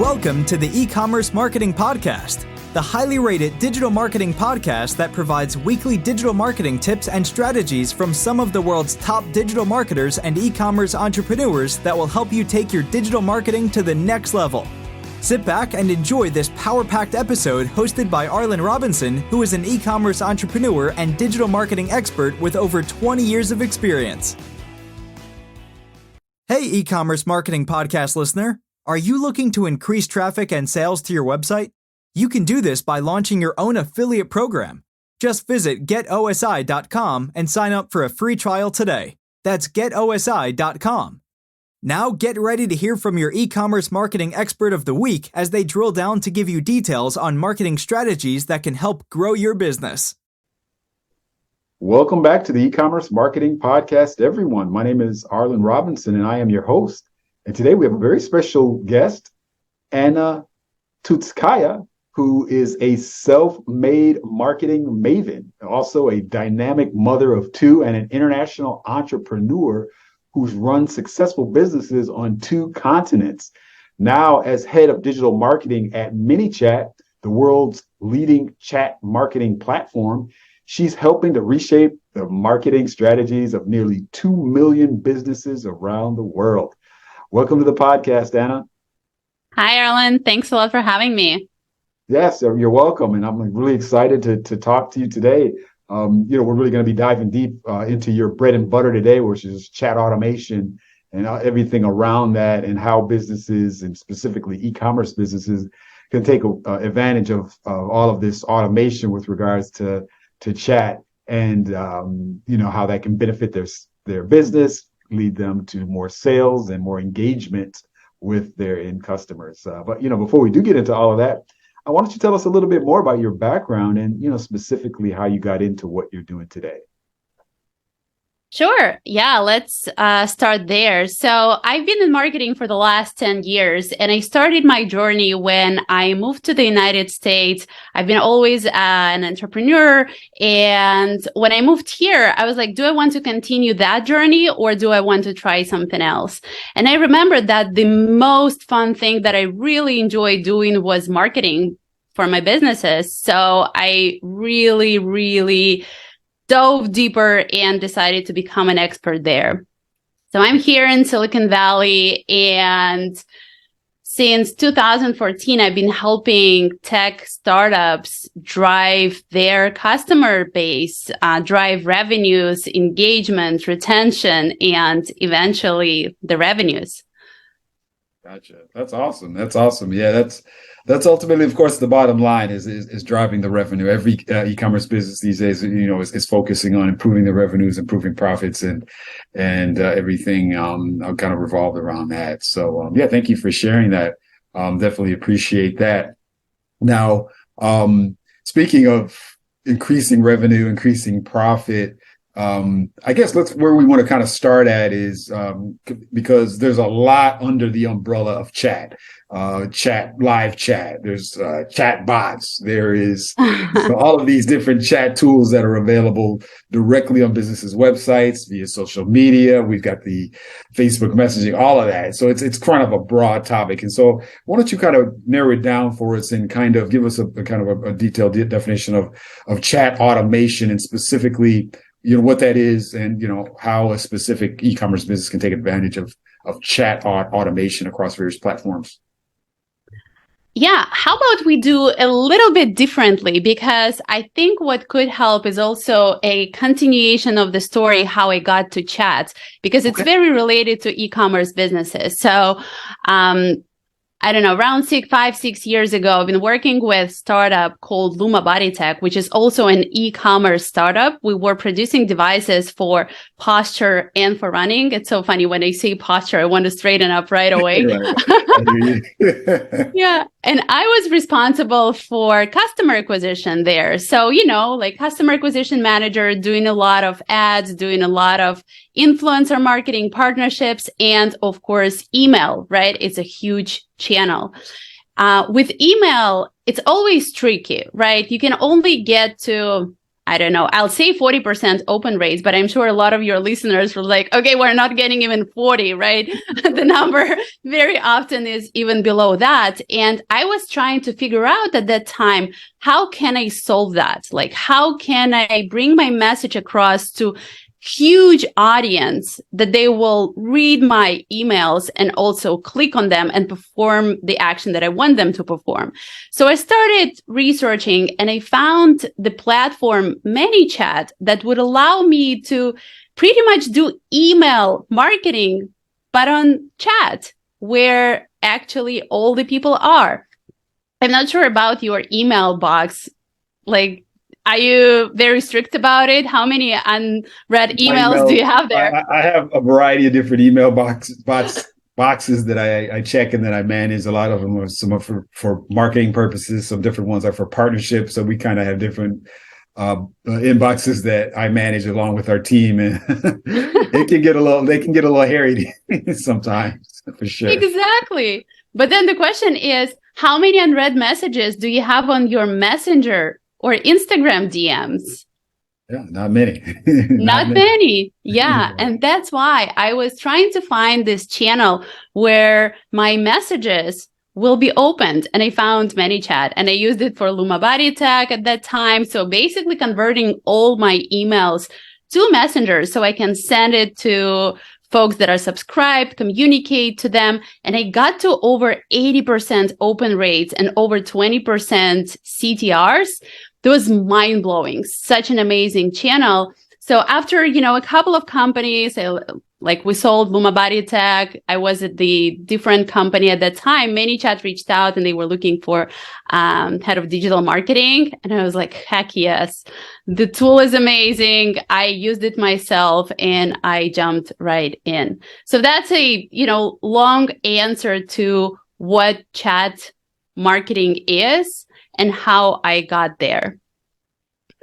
Welcome to the Ecommerce Marketing Podcast, the highly rated digital marketing podcast that provides weekly digital marketing tips and strategies from some of the world's top digital marketers and e-commerce entrepreneurs that will help you take your digital marketing to the next level. Sit back and enjoy this power-packed episode hosted by Arlen Robinson, who is an e-commerce entrepreneur and digital marketing expert with over 20 years of experience. Hey, e-commerce marketing podcast listener. Are you looking to increase traffic and sales to your website? You can do this by launching your own affiliate program. Just visit getosi.com and sign up for a free trial today. That's getosi.com. Now get ready to hear from your e-commerce marketing expert of the week as they drill down to give you details on marketing strategies that can help grow your business. Welcome back to the E-commerce Marketing Podcast, everyone. My name is Arlen Robinson, and I am your host. And today we have a very special guest, Anna Tutckaia, who is a self-made marketing maven, also a dynamic mother of two and an international entrepreneur who's run successful businesses on 2 continents. Now, as head of digital marketing at ManyChat, the world's leading chat marketing platform, she's helping to reshape the marketing strategies of nearly 2 million businesses around the world. Welcome to the podcast, Anna. Hi, Arlen. Thanks a lot for having me. Yes, you're welcome. And I'm really excited to talk to you today. We're really going to be diving deep into your bread and butter today, which is chat automation and everything around that, and how businesses, and specifically e-commerce businesses, can take advantage of all of this automation with regards to chat, and how that can benefit their business, lead them to more sales and more engagement with their end customers. But before we do get into all of that, I wanted you to tell us a little bit more about your background and, specifically how you got into what you're doing today. Sure. Yeah, let's start there. So I've been in marketing for the last 10 years, and I started my journey when I moved to the United States. I've been always an entrepreneur. And when I moved here, I was like, do I want to continue that journey, or do I want to try something else? And I remember that the most fun thing that I really enjoyed doing was marketing for my businesses. So I really dove deeper and decided to become an expert there. So I'm here in Silicon Valley, and since 2014, I've been helping tech startups drive their customer base, drive revenues, engagement, retention, and eventually the revenues. Gotcha. That's awesome. Yeah, that's ultimately, of course, the bottom line is driving the revenue. Every e-commerce business these days, is focusing on improving the revenues, improving profits, and everything kind of revolved around that. So thank you for sharing that. Definitely appreciate that. Now, speaking of increasing revenue, increasing profit, I guess where we want to kind of start at is because there's a lot under the umbrella of chat, live chat. There's chat bots. There is all of these different chat tools that are available directly on businesses' websites, via social media. We've got the Facebook messaging, all of that. So it's kind of a broad topic. And so why don't you kind of narrow it down for us and kind of give us a kind of a detailed definition of chat automation, and specifically what that is, and how a specific e-commerce business can take advantage of chat automation across various platforms. Yeah, how about we do a little bit differently? Because I think what could help is also a continuation of the story, how I got to chat, because it's very related to e-commerce businesses. So, I don't know, around 5-6 years ago, I've been working with a startup called Luma Body Tech, which is also an e-commerce startup. We were producing devices for posture and for running. It's so funny when I say posture, I want to straighten up right away. Yeah. And I was responsible for customer acquisition there. So, like customer acquisition manager, doing a lot of ads, doing a lot of influencer marketing partnerships, and of course, email, right? It's a huge channel. With email, it's always tricky, right? You can only get to I don't know, I'll say 40% open rates, but I'm sure a lot of your listeners were like, okay, we're not getting even 40, right? The number very often is even below that. And I was trying to figure out at that time, how can I solve that? Like, how can I bring my message across to huge audience that they will read my emails and also click on them and perform the action that I want them to perform. So I started researching and I found the platform ManyChat that would allow me to pretty much do email marketing, but on chat, where actually all the people are. I'm not sure about your email box. Like, are you very strict about it? How many unread emails do you have there? I have a variety of different email boxes that I check and that I manage. A lot of them are some are for marketing purposes. Some different ones are for partnerships. So we kind of have different inboxes that I manage along with our team, and they can get a little hairy sometimes, for sure. Exactly. But then the question is, how many unread messages do you have on your Messenger or Instagram DMs? Yeah, not many. Not many. Yeah. And that's why I was trying to find this channel where my messages will be opened. And I found ManyChat, and I used it for Luma Body Tag at that time. So basically converting all my emails to Messenger so I can send it to folks that are subscribed, communicate to them. And I got to over 80% open rates and over 20% CTRs. That was mind blowing. Such an amazing channel. So after, a couple of companies, we sold Luma Body Tag. I was at the different company at that time. ManyChat reached out and they were looking for head of digital marketing. And I was like, heck yes, the tool is amazing. I used it myself and I jumped right in. So that's a, long answer to what chat marketing is and how I got there.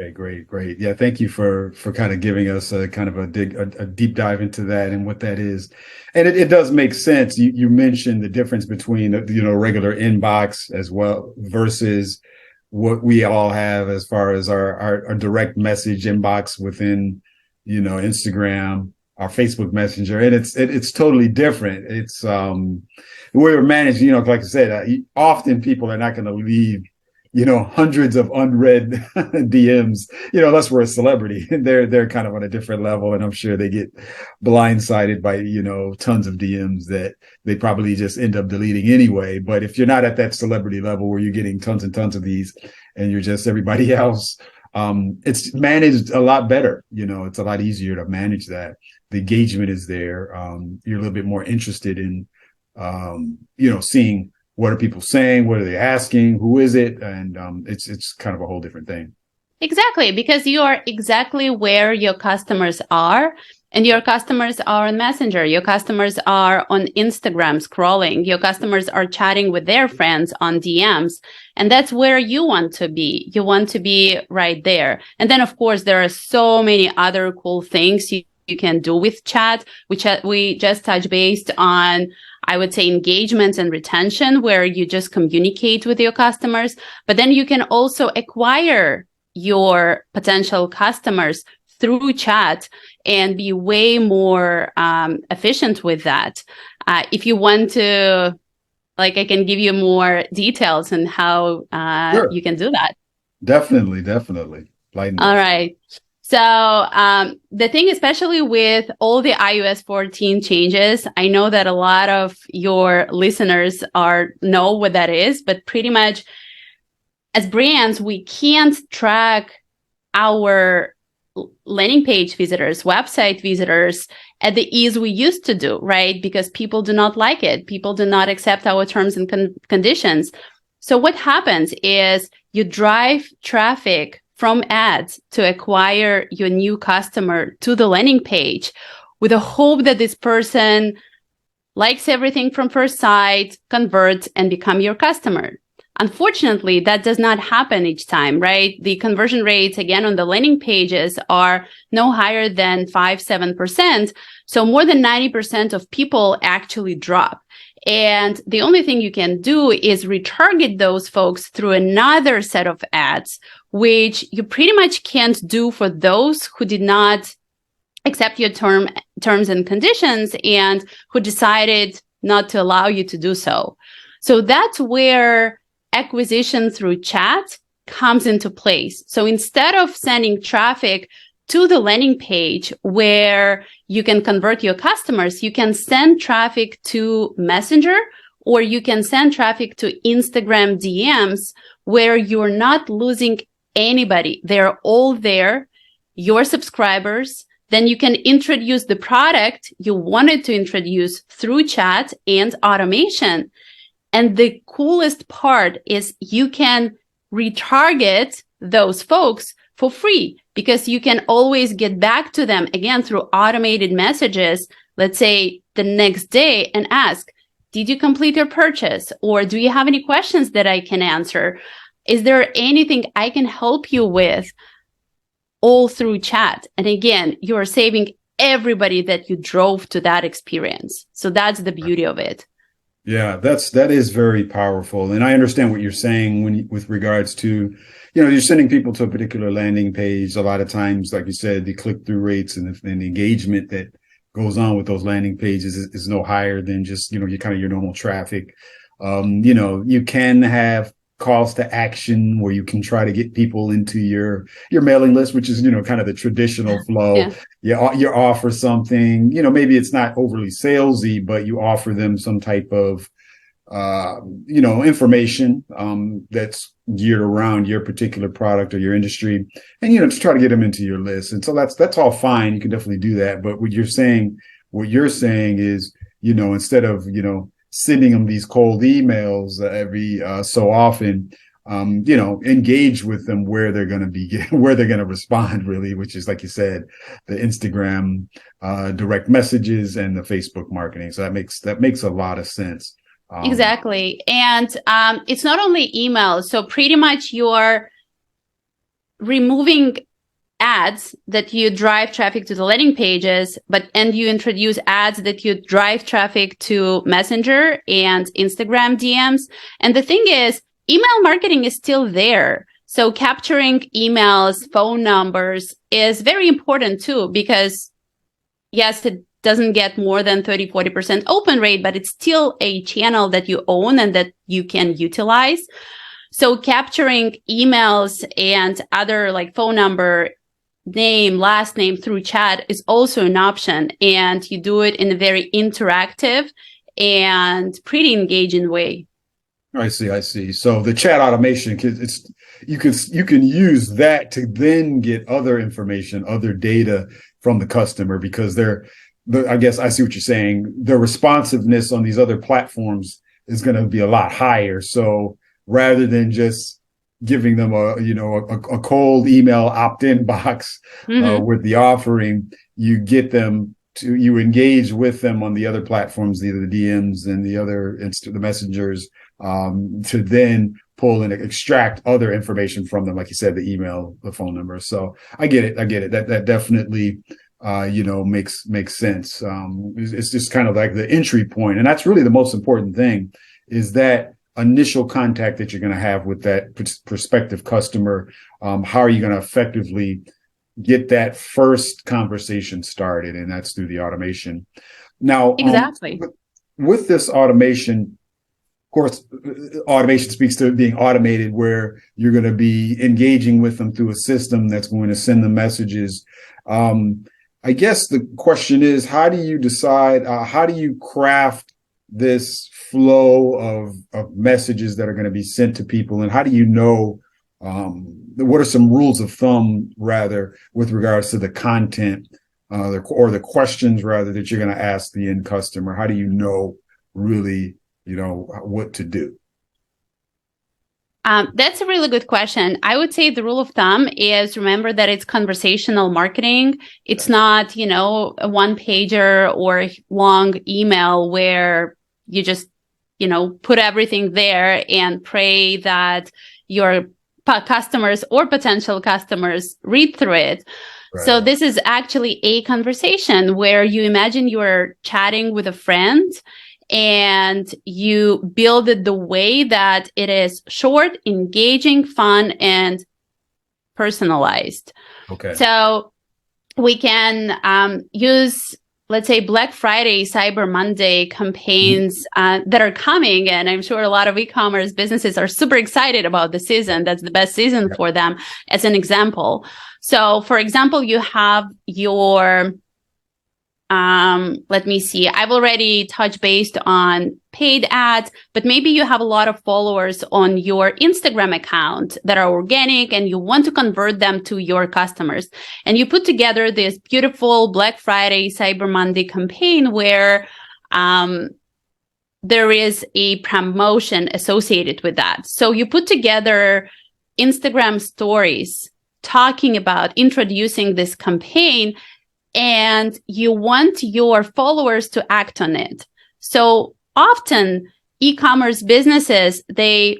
Okay, great. Yeah, thank you for kind of giving us a kind of a deep dive into that and what that is. And it does make sense. You mentioned the difference between regular inbox as well versus what we all have as far as our direct message inbox within Instagram, our Facebook Messenger, and it's totally different. It's the way we're managed. Like I said, often people are not going to leave hundreds of unread DMs, unless we're a celebrity. They're kind of on a different level, and I'm sure they get blindsided by, tons of DMs that they probably just end up deleting anyway. But if you're not at that celebrity level where you're getting tons and tons of these and you're just everybody else, it's managed a lot better. It's a lot easier to manage that. The engagement is there. You're a little bit more interested in, seeing what are people saying? What are they asking? Who is it? And it's kind of a whole different thing. Exactly, because you are exactly where your customers are. And your customers are on Messenger. Your customers are on Instagram scrolling. Your customers are chatting with their friends on DMs. And that's where you want to be. You want to be right there. And then, of course, there are so many other cool things you can do with chat, which we just touched based on, I would say, engagement and retention, where you just communicate with your customers. But then you can also acquire your potential customers through chat and be way more efficient with that. If you want to, I can give you more details on how Sure. you can do that. Definitely. All right. So the thing, especially with all the iOS 14 changes, I know that a lot of your listeners know what that is, but pretty much as brands, we can't track our landing page visitors, website visitors at the ease we used to do, right? Because people do not like it. People do not accept our terms and conditions. So what happens is you drive traffic from ads to acquire your new customer to the landing page with the hope that this person likes everything from first sight, converts, and become your customer. Unfortunately, that does not happen each time, right? The conversion rates, again, on the landing pages are no higher than 5-7%. So more than 90% of people actually drop. And the only thing you can do is retarget those folks through another set of ads, which you pretty much can't do for those who did not accept your terms and conditions and who decided not to allow you to do so. So that's where acquisition through chat comes into place. So instead of sending traffic to the landing page where you can convert your customers, you can send traffic to Messenger, or you can send traffic to Instagram DMs where you're not losing anybody. They're all there, your subscribers. Then you can introduce the product you wanted to introduce through chat and automation. And the coolest part is you can retarget those folks for free, because you can always get back to them again through automated messages, let's say the next day, and ask, did you complete your purchase? Or do you have any questions that I can answer? Is there anything I can help you with? All through chat. And again, you are saving everybody that you drove to that experience. So that's the beauty of it. Yeah, that is very powerful. And I understand what you're saying with regards to, you're sending people to a particular landing page. A lot of times, like you said, the click-through rates and the engagement that goes on with those landing pages is no higher than just, your normal traffic. You can have calls to action where you can try to get people into your mailing list, which is, kind of the traditional flow. Yeah. You offer something, maybe it's not overly salesy, but you offer them some type of, information, that's geared around your particular product or your industry, and, to try to get them into your list. And so that's all fine. You can definitely do that. But what you're saying is, instead of, sending them these cold emails every so often, engage with them where they're going to be, where they're going to respond, really, which is, like you said, the Instagram direct messages and the Facebook marketing. So that makes a lot of sense. Exactly. And it's not only email. So pretty much you're removing ads that you drive traffic to the landing pages, and you introduce ads that you drive traffic to Messenger and Instagram DMs. And the thing is, email marketing is still there. So capturing emails, phone numbers is very important too, because yes, it doesn't get more than 30-40% open rate, but it's still a channel that you own and that you can utilize. So capturing emails and other like phone number, name, last name through chat is also an option. And you do it in a very interactive and pretty engaging way. I see. So the chat automation, you can use that to then get other information, other data from the customer, because I guess I see what you're saying. The responsiveness on these other platforms is going to be a lot higher. So rather than just giving them a cold email opt-in box with the offering, you engage with them on the other platforms, the DMs and the messengers, to then pull and extract other information from them, like you said, the email, the phone number. So I get it. That definitely makes sense. It's just kind of like the entry point, and that's really the most important thing, is that initial contact that you're going to have with that prospective customer. How are you going to effectively get that first conversation started? And that's through the automation. Now, exactly. With this automation, of course, automation speaks to being automated, where you're going to be engaging with them through a system that's going to send them messages. I guess the question is, how do you decide, how do you craft this flow of messages that are going to be sent to people? And how do you know, what are some rules of thumb, rather, with regards to the content or the questions, rather, that you're going to ask the end customer? How do you know really, what to do? That's a really good question. I would say the rule of thumb is, remember that it's conversational marketing. It's not, a one pager or a long email where you just, put everything there and pray that your customers or potential customers read through it. Right. So this is actually a conversation where you imagine you're chatting with a friend, and you build it the way that it is short, engaging, fun, and personalized. Okay. So we can use, let's say, Black Friday, Cyber Monday campaigns that are coming. And I'm sure a lot of e-commerce businesses are super excited about the season. That's the best season for them, as an example. So, for example, you have your, let me see, I've already touched based on paid ads, but maybe you have a lot of followers on your Instagram account that are organic and you want to convert them to your customers. And you put together this beautiful Black Friday, Cyber Monday campaign where there is a promotion associated with that. So you put together Instagram stories talking about introducing this campaign, and you want your followers to act on it. So often e-commerce businesses,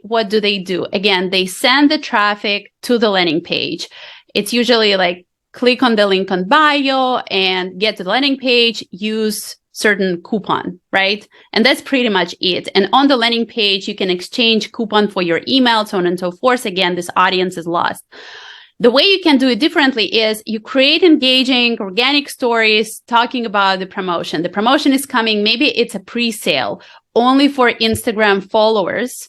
what do? Again, they send the traffic to the landing page. It's usually like click on the link on bio and get to the landing page, use certain coupon, right? And that's pretty much it. And on the landing page, you can exchange coupon for your email, so on and so forth. Again, this audience is lost. The way you can do it differently is you create engaging organic stories talking about the promotion. The promotion is coming. Maybe it's a pre-sale only for Instagram followers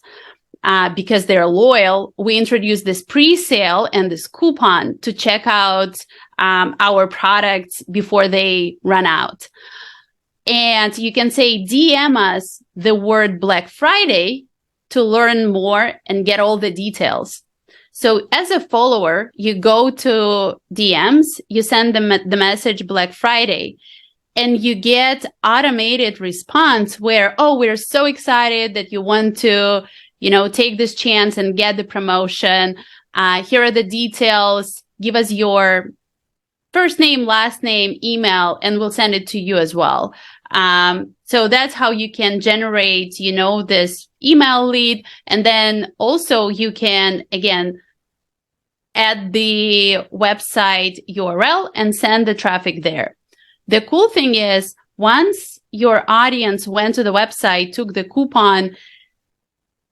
because they're loyal. We introduce this pre-sale and this coupon to check out our products before they run out. And you can say, DM us the word Black Friday to learn more and get all the details. So as a follower, you go to DMs, you send them the message Black Friday, and you get automated response where, oh, we're so excited that you want to, take this chance and get the promotion. Here are the details. Give us your first name, last name, email, and we'll send it to you as well. So that's how you can generate, this email lead. And then also you can, again, add the website URL and send the traffic there. The cool thing is, once your audience went to the website, took the coupon,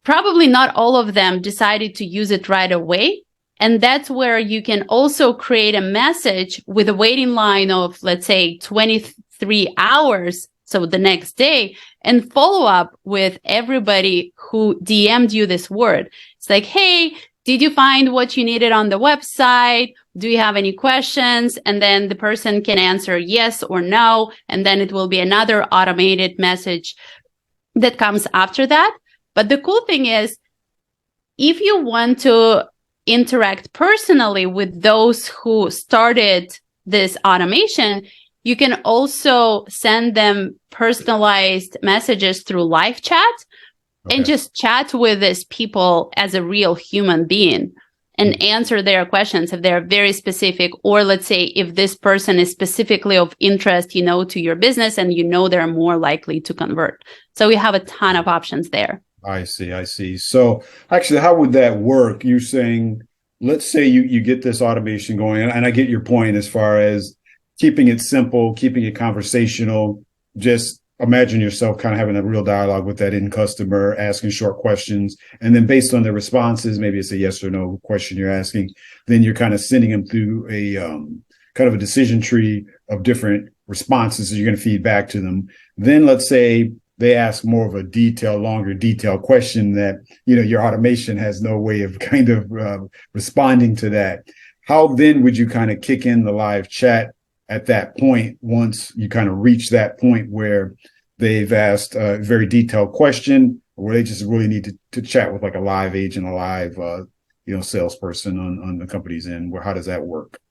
probably not all of them decided to use it right away. And that's where you can also create a message with a waiting line of, let's say, 23 hours. So the next day, and follow up with everybody who DM'd you this word. It's like, hey, did you find what you needed on the website? Do you have any questions? And then the person can answer yes or no. And then it will be another automated message that comes after that. But the cool thing is, if you want to interact personally with those who started this automation, you can also send them personalized messages through live chat. Okay. And just chat with these people as a real human being and answer their questions if they're very specific. Or let's say if this person is specifically of interest, to your business, and they're more likely to convert. So we have a ton of options there. I see. So actually, how would that work? You're saying, let's say you get this automation going, and I get your point as far as keeping it simple, keeping it conversational, just imagine yourself kind of having a real dialogue with that end customer, asking short questions. And then based on their responses, maybe it's a yes or no question you're asking, then you're kind of sending them through a kind of a decision tree of different responses that you're going to feed back to them. Then let's say they ask more of a longer detailed question that, your automation has no way of kind of responding to that. How then would you kind of kick in the live chat at that point, once you kind of reach that point where they've asked a very detailed question, or they just really need to chat with like a live agent, a live, salesperson on the company's end? How does that work?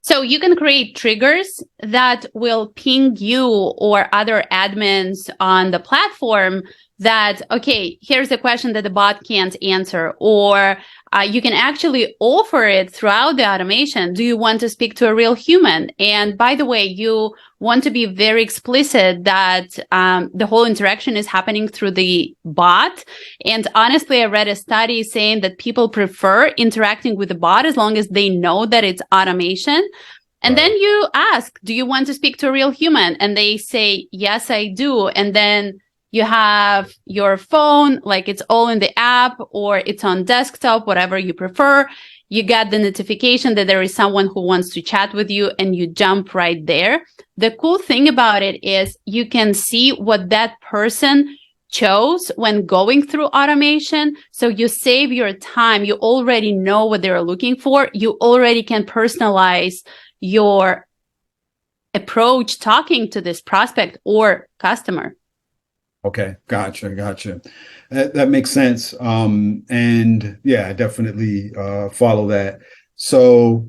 So you can create triggers that will ping you or other admins on the platform that, okay, here's a question that the bot can't answer, or you can actually offer it throughout the automation. Do you want to speak to a real human? And by the way, you want to be very explicit that the whole interaction is happening through the bot. And honestly, I read a study saying that people prefer interacting with the bot as long as they know that it's automation. And then you ask, do you want to speak to a real human? And they say, yes, I do. And then you have your phone, like it's all in the app or it's on desktop, whatever you prefer. You get the notification that there is someone who wants to chat with you and you jump right there. The cool thing about it is you can see what that person chose when going through automation. So you save your time. You already know what they're looking for. You already can personalize your approach talking to this prospect or customer. Okay, gotcha. That makes sense. And yeah, I definitely follow that. So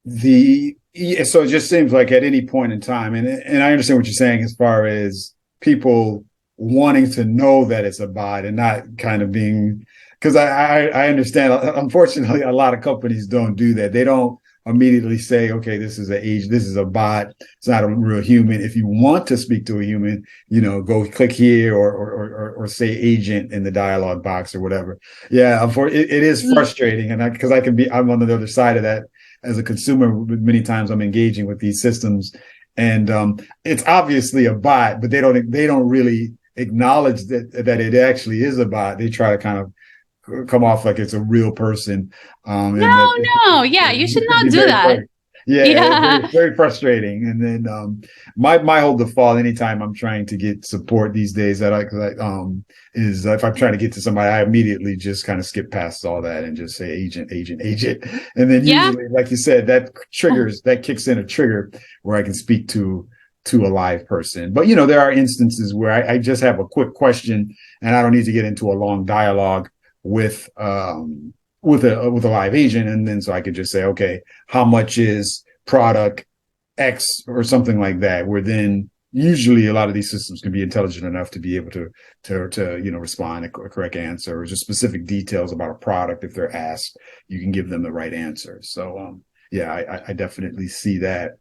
so it just seems like at any point in time, and I understand what you're saying as far as people wanting to know that it's a bot and not kind of being, because I understand, unfortunately, a lot of companies don't do that. They don't immediately say, okay, this is a bot. It's not a real human. If you want to speak to a human, go click here or say agent in the dialogue box or whatever. Yeah, it is frustrating. And because I'm on the other side of that as a consumer. Many times I'm engaging with these systems and it's obviously a bot, but they don't really acknowledge that it actually is a bot. They try to kind of come off like it's a real person. Yeah, you should not do that. It's very frustrating. And then my whole default anytime I'm trying to get support these days is if I'm trying to get to somebody, I immediately just kind of skip past all that and just say agent. And then usually, like you said, that kicks in a trigger where I can speak to a live person. But there are instances where I just have a quick question and I don't need to get into a long dialogue with a live agent, and then so I could just say, okay, how much is product X or something like that, where then usually a lot of these systems can be intelligent enough to be able to respond a correct answer, or just specific details about a product. If they're asked, you can give them the right answer. So I definitely see that.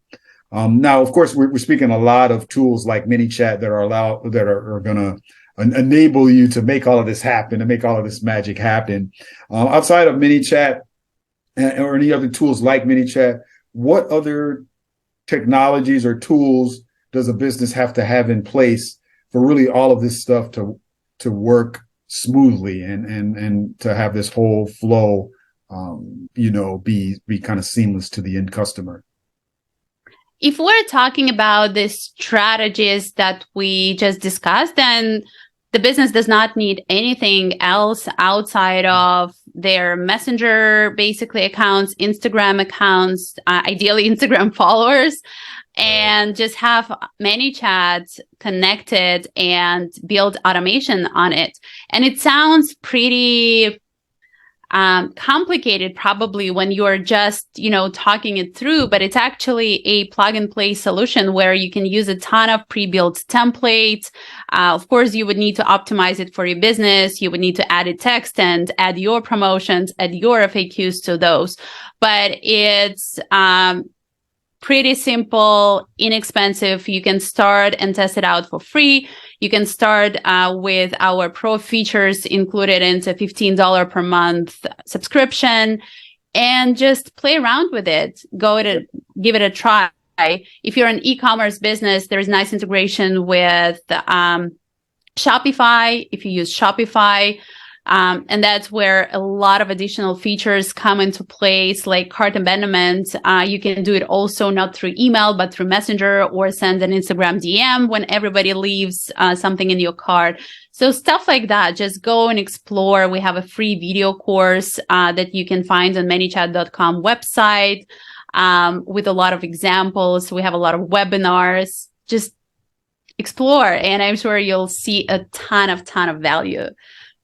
Now, of course, we're speaking a lot of tools like ManyChat that are going to enable you to make all of this happen, to make all of this magic happen. Outside of ManyChat or any other tools like ManyChat, what other technologies or tools does a business have to have in place for really all of this stuff to work smoothly and to have this whole flow, be kind of seamless to the end customer? If we're talking about the strategies that we just discussed, then the business does not need anything else outside of their Messenger, basically accounts, Instagram accounts, ideally Instagram followers, and just have ManyChat connected and build automation on it. And it sounds pretty complicated probably when you're just, talking it through, but it's actually a plug and play solution where you can use a ton of pre-built templates. Of course, you would need to optimize it for your business. You would need to add a text and add your promotions, add your FAQs to those. But it's pretty simple, inexpensive. You can start and test it out for free. You can start with our pro features included into $15 per month subscription and just play around with it. Give it a try. If you're an e-commerce business, there's nice integration with Shopify. If you use Shopify, and that's where a lot of additional features come into place, like cart abandonment. You can do it also not through email, but through Messenger, or send an Instagram DM when everybody leaves something in your cart. So stuff like that, just go and explore. We have a free video course that you can find on ManyChat.com website with a lot of examples. We have a lot of webinars. Just explore, and I'm sure you'll see a ton of value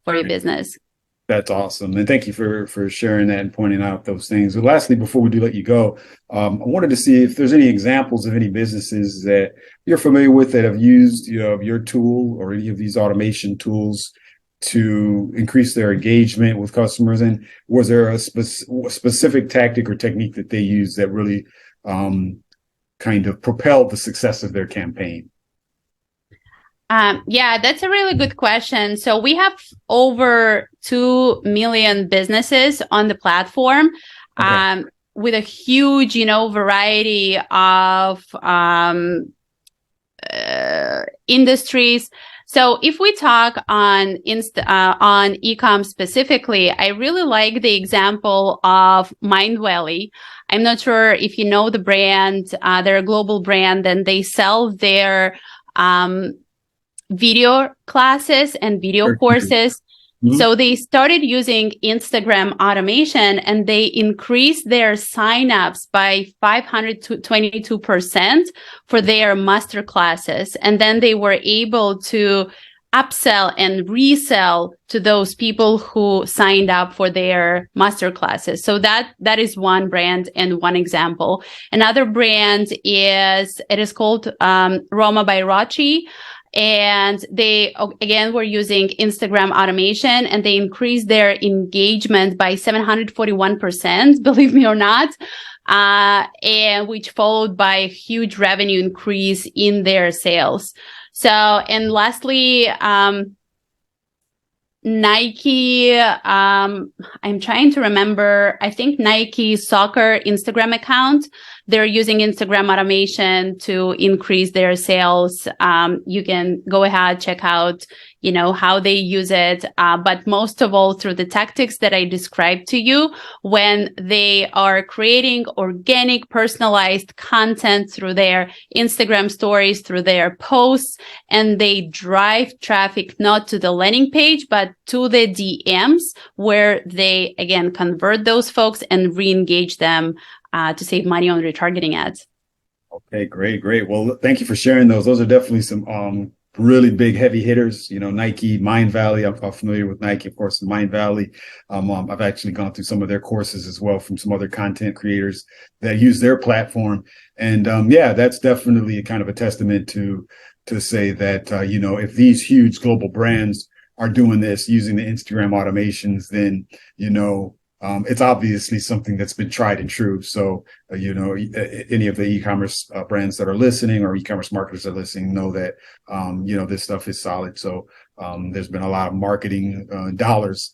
for your business. That's awesome. And thank you for sharing that and pointing out those things. But lastly, before we do let you go, I wanted to see if there's any examples of any businesses that you're familiar with that have used your tool or any of these automation tools to increase their engagement with customers. And was there a specific tactic or technique that they used that really kind of propelled the success of their campaign? Yeah, that's a really good question. So we have over 2 million businesses on the platform. Okay. with a huge, variety of industries. So if we talk on e-com specifically, I really like the example of Mindvalley. I'm not sure if you know the brand. They're a global brand, and they sell their video classes and video courses. Mm-hmm. So they started using Instagram automation, and they increased their signups by 522% for their master classes. And then they were able to upsell and resell to those people who signed up for their master classes. So that is one brand and one example. Another brand is called Roma by Rochi. And they, again, were using Instagram automation, and they increased their engagement by 741%, believe me or not, and which followed by a huge revenue increase in their sales. So, and lastly, Nike, I'm trying to remember, I think Nike soccer Instagram account, they're using Instagram automation to increase their sales. You can go ahead, check out, how they use it. But most of all, through the tactics that I described to you, when they are creating organic, personalized content through their Instagram stories, through their posts, and they drive traffic not to the landing page, but to the DMs, where they, again, convert those folks and re-engage them to save money on retargeting ads. Okay, great. Well, thank you for sharing those. Those are definitely some really big heavy hitters. Nike, Mindvalley. I'm familiar with Nike, of course, Mindvalley. I've actually gone through some of their courses as well from some other content creators that use their platform. And that's definitely a kind of a testament to say that, if these huge global brands are doing this using the Instagram automations, then, it's obviously something that's been tried and true. So, any of the e-commerce brands that are listening, or e-commerce marketers that are listening, know that, this stuff is solid. So there's been a lot of marketing dollars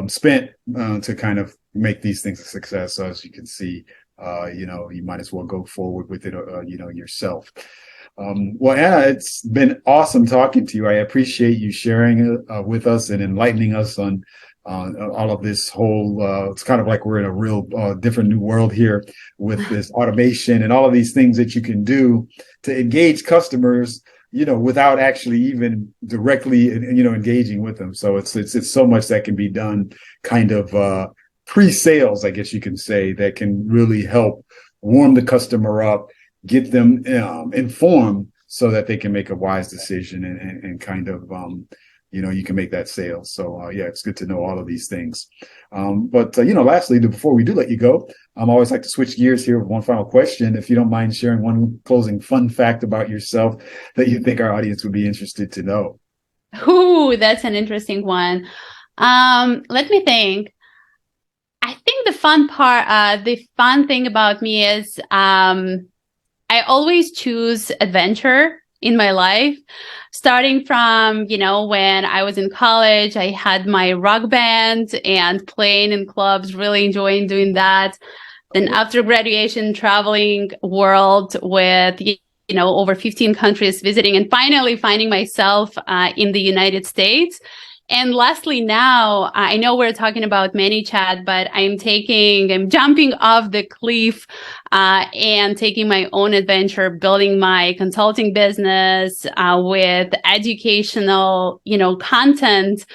spent to kind of make these things a success. So as you can see, you might as well go forward with it, yourself. Well, Anna, it's been awesome talking to you. I appreciate you sharing with us and enlightening us on all of this whole, it's kind of like we're in a real different new world here with this automation and all of these things that you can do to engage customers, without actually even directly, engaging with them. So it's so much that can be done kind of pre-sales, I guess you can say, that can really help warm the customer up, get them informed so that they can make a wise decision and kind of, you can make that sale. So, it's good to know all of these things. But lastly, before we do let you go, I always like to switch gears here with one final question. If you don't mind sharing one closing fun fact about yourself that you think our audience would be interested to know. Ooh, that's an interesting one. Let me think. I think the fun thing about me is I always choose adventure in my life. Starting from, when I was in college, I had my rock band and playing in clubs, really enjoying doing that. Then after graduation, traveling world with, over 15 countries visiting, and finally finding myself in the United States. And lastly, now, I know we're talking about ManyChat, but I'm jumping off the cliff and taking my own adventure, building my consulting business with educational, content,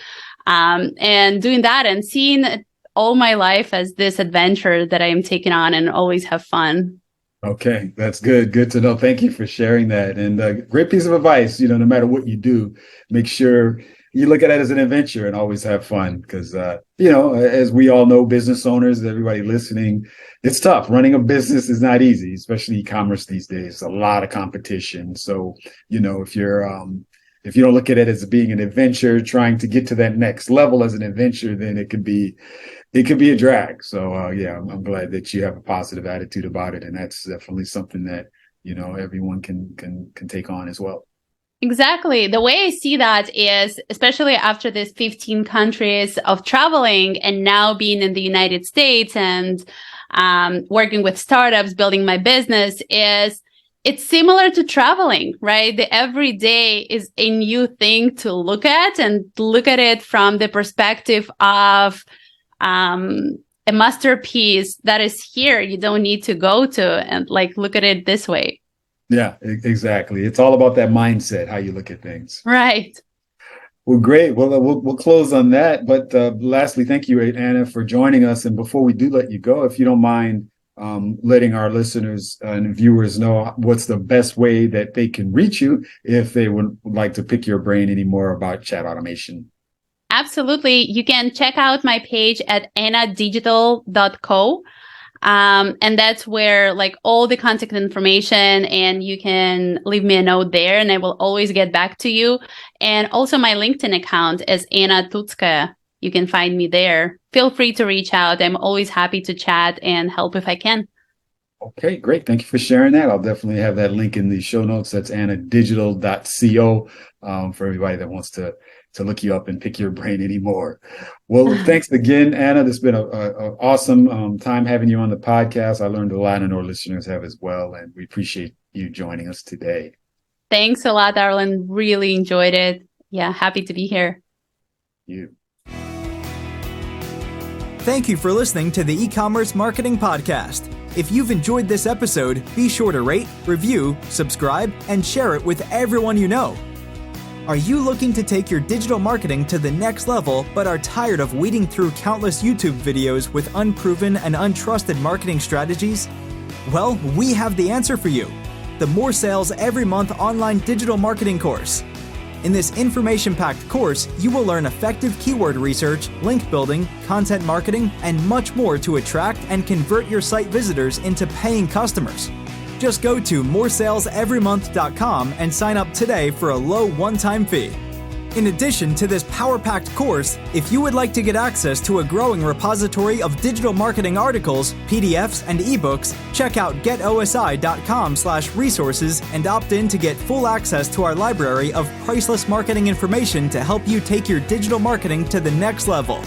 and doing that and seeing all my life as this adventure that I am taking on and always have fun. Okay, that's good. Good to know. Thank you for sharing that. And great piece of advice, no matter what you do, make sure you look at it as an adventure and always have fun because, as we all know, business owners, everybody listening, it's tough. Running a business is not easy, especially e-commerce these days. A lot of competition. So, if you don't look at it as being an adventure, trying to get to that next level as an adventure, then it could be a drag. So, I'm glad that you have a positive attitude about it. And that's definitely something that, everyone can take on as well. Exactly. The way I see that is, especially after this 15 countries of traveling and now being in the United States and working with startups, building my business, is it's similar to traveling, right? The everyday is a new thing to look at, and look at it from the perspective of a masterpiece that is here. You don't need to go to, and like look at it this way. Yeah, exactly. It's all about that mindset, how you look at things. Right. Well, great. Well, we'll close on that. But lastly, thank you, Anna, for joining us. And before we do let you go, if you don't mind letting our listeners and viewers know what's the best way that they can reach you if they would like to pick your brain any more about chat automation. Absolutely. You can check out my page at annadigital.co. And that's where like all the contact information, and you can leave me a note there and I will always get back to you. And also my LinkedIn account is Anna Tutckaia. You can find me there. Feel free to reach out. I'm always happy to chat and help if I can. Okay, great. Thank you for sharing that. I'll definitely have that link in the show notes. That's annadigital.co for everybody that wants to look you up and pick your brain anymore. Well, thanks again, Anna. This has been an awesome time having you on the podcast. I learned a lot, and our listeners have as well, and we appreciate you joining us today. Thanks a lot, Arlen. Really enjoyed it. Yeah, happy to be here. Thank you for listening to the E-commerce Marketing Podcast. If you've enjoyed this episode, be sure to rate, review, subscribe, and share it with everyone you know. Are you looking to take your digital marketing to the next level, but are tired of weeding through countless YouTube videos with unproven and untrusted marketing strategies? Well, we have the answer for you. The More Sales Every Month online digital marketing course. In this information-packed course, you will learn effective keyword research, link building, content marketing, and much more to attract and convert your site visitors into paying customers. Just go to moresaleseverymonth.com and sign up today for a low one-time fee. In addition to this power-packed course, if you would like to get access to a growing repository of digital marketing articles, PDFs, and ebooks, check out getosi.com/resources and opt in to get full access to our library of priceless marketing information to help you take your digital marketing to the next level.